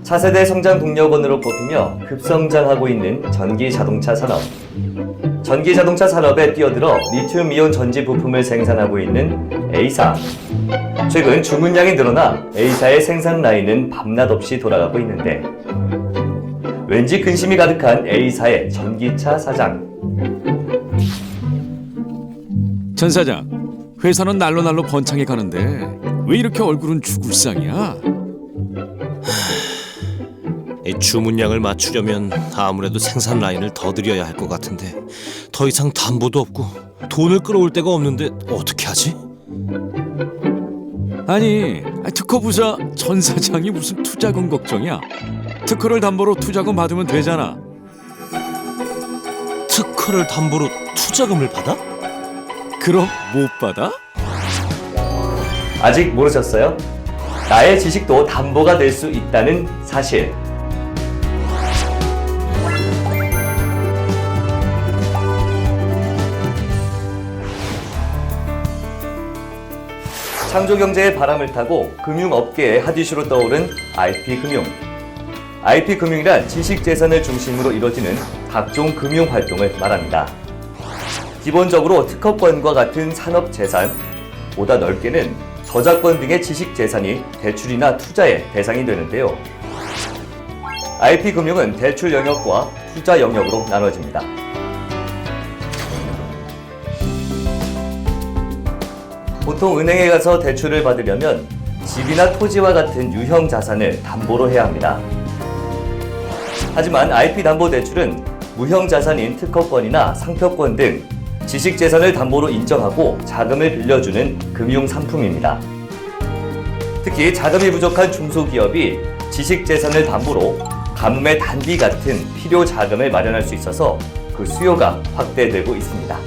차세대 성장 동력원으로 꼽히며 급성장하고 있는 전기자동차 산업. 전기자동차 산업에 뛰어들어 리튬이온 전지 부품을 생산하고 있는 A사. 최근 주문량이 늘어나 A사의 생산 라인은 밤낮 없이 돌아가고 있는데 왠지 근심이 가득한 A사의 전기차 사장. 전 사장, 회사는 날로 번창해 가는데 왜 이렇게 얼굴은 죽을상이야? 이 주문량을 맞추려면 아무래도 생산 라인을 더 들여야 할 것 같은데 더 이상 담보도 없고 돈을 끌어올 데가 없는데 어떻게 하지? 아니, 특허 부사 전 사장이 무슨 투자금 걱정이야? 특허를 담보로 투자금 받으면 되잖아. 특허를 담보로 투자금을 받아? 그럼 못 받아? 아직 모르셨어요? 나의 지식도 담보가 될 수 있다는 사실. 창조경제의 바람을 타고 금융업계의 핫이슈로 떠오른 IP금융. IP금융이란 지식재산을 중심으로 이루어지는 각종 금융활동을 말합니다. 기본적으로 특허권과 같은 산업재산, 보다 넓게는 저작권 등의 지식재산이 대출이나 투자의 대상이 되는데요. IP금융은 대출 영역과 투자 영역으로 나눠집니다. 보통 은행에 가서 대출을 받으려면 집이나 토지와 같은 유형 자산을 담보로 해야 합니다. 하지만 IP담보대출은 무형 자산인 특허권이나 상표권 등 지식재산을 담보로 인정하고 자금을 빌려주는 금융상품입니다. 특히 자금이 부족한 중소기업이 지식재산을 담보로 가뭄의 단비 같은 필요 자금을 마련할 수 있어서 그 수요가 확대되고 있습니다.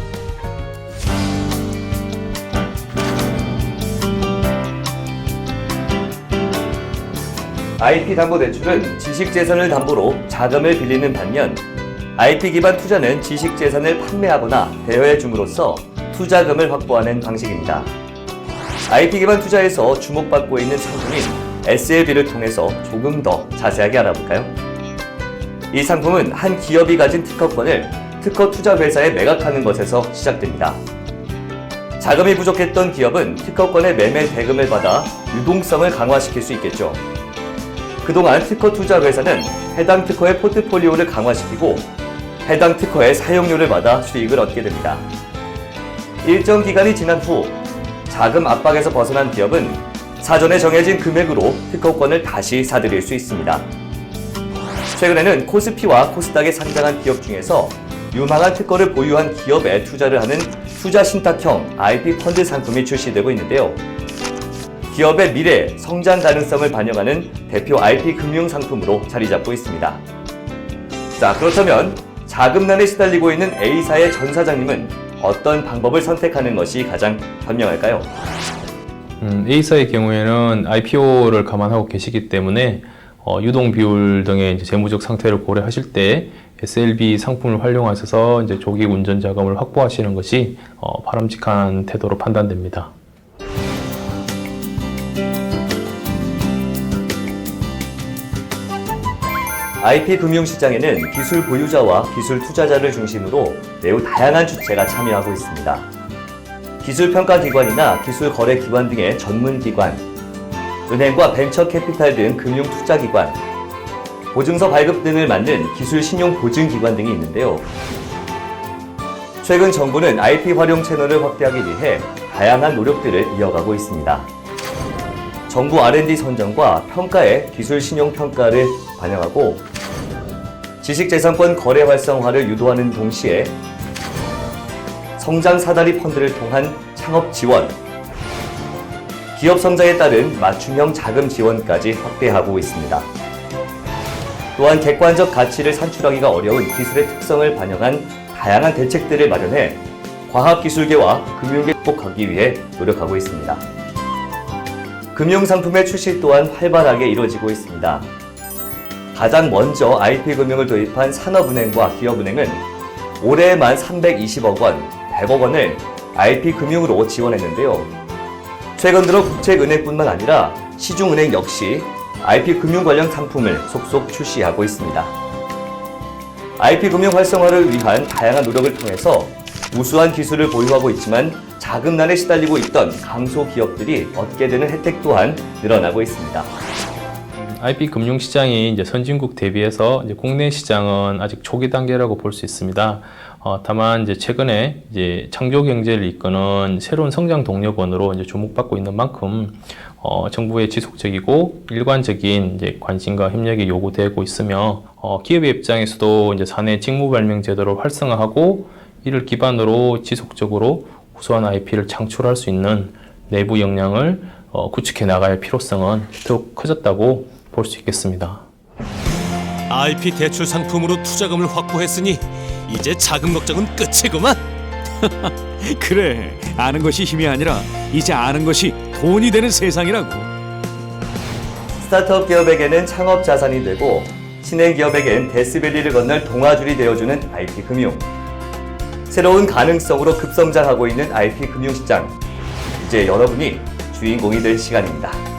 IP담보대출은 지식재산을 담보로 자금을 빌리는 반면 IP 기반 투자는 지식재산을 판매하거나 대여해 줌으로써 투자금을 확보하는 방식입니다. IP 기반 투자에서 주목받고 있는 상품인 SLB를 통해서 조금 더 자세하게 알아볼까요? 이 상품은 한 기업이 가진 특허권을 특허 투자 회사에 매각하는 것에서 시작됩니다. 자금이 부족했던 기업은 특허권의 매매 대금을 받아 유동성을 강화시킬 수 있겠죠. 그동안 특허 투자 회사는 해당 특허의 포트폴리오를 강화시키고 해당 특허의 사용료를 받아 수익을 얻게 됩니다. 일정 기간이 지난 후 자금 압박에서 벗어난 기업은 사전에 정해진 금액으로 특허권을 다시 사들일 수 있습니다. 최근에는 코스피와 코스닥에 상장한 기업 중에서 유망한 특허를 보유한 기업에 투자를 하는 투자 신탁형 IP 펀드 상품이 출시되고 있는데요. 기업의 미래, 성장 가능성을 반영하는 대표 IP 금융 상품으로 자리 잡고 있습니다. 자, 그렇다면 자금난에 시달리고 있는 A사의 전 사장님은 어떤 방법을 선택하는 것이 가장 현명할까요? A사의 경우에는 IPO를 감안하고 계시기 때문에 유동 비율 등의 재무적 상태를 고려하실 때 SLB 상품을 활용하셔서 조기 운전 자금을 확보하시는 것이 바람직한 태도로 판단됩니다. IP 금융시장에는 기술 보유자와 기술 투자자를 중심으로 매우 다양한 주체가 참여하고 있습니다. 기술평가기관이나 기술거래기관 등의 전문기관, 은행과 벤처캐피탈 등 금융투자기관, 보증서 발급 등을 맡는 기술신용보증기관 등이 있는데요. 최근 정부는 IP 활용 채널을 확대하기 위해 다양한 노력들을 이어가고 있습니다. 정부 R&D 선정과 평가에 기술신용평가를 반영하고 지식재산권 거래 활성화를 유도하는 동시에 성장 사다리 펀드를 통한 창업 지원, 기업 성장에 따른 맞춤형 자금 지원까지 확대하고 있습니다. 또한 객관적 가치를 산출하기가 어려운 기술의 특성을 반영한 다양한 대책들을 마련해 과학기술계와 금융계 극복하기 위해 노력하고 있습니다. 금융상품의 출시 또한 활발하게 이루어지고 있습니다. 가장 먼저 IP금융을 도입한 산업은행과 기업은행은 올해만 320억 원, 100억 원을 IP금융으로 지원했는데요. 최근 들어 국책은행뿐만 아니라 시중은행 역시 IP 금융 관련 상품을 속속 출시하고 있습니다. IP 금융 활성화를 위한 다양한 노력을 통해서 우수한 기술을 보유하고 있지만 자금난에 시달리고 있던 강소 기업들이 얻게 되는 혜택 또한 늘어나고 있습니다. IP 금융 시장이 이제 선진국 대비해서 이제 국내 시장은 아직 초기 단계라고 볼 수 있습니다. 다만 이제 최근에 이제 창조 경제를 이끄는 새로운 성장 동력원으로 이제 주목받고 있는 만큼 정부의 지속적이고 일관적인 이제 관심과 협력이 요구되고 있으며 기업의 입장에서도 이제 사내 직무 발명 제도를 활성화하고 이를 기반으로 지속적으로 우수한 IP를 창출할 수 있는 내부 역량을 구축해 나갈 필요성은 더욱 커졌다고 볼 수 있겠습니다. IP 대출 상품으로 투자금을 확보했으니 이제 자금 걱정은 끝이구만. 그래, 아는 것이 힘이 아니라 이제 아는 것이 돈이 되는 세상이라고. 스타트업 기업에게는 창업 자산이 되고 신흥 기업에겐 데스밸리를 건널 동아줄이 되어주는 IP 금융. 새로운 가능성으로 급성장하고 있는 IP 금융시장. 이제 여러분이 주인공이 될 시간입니다.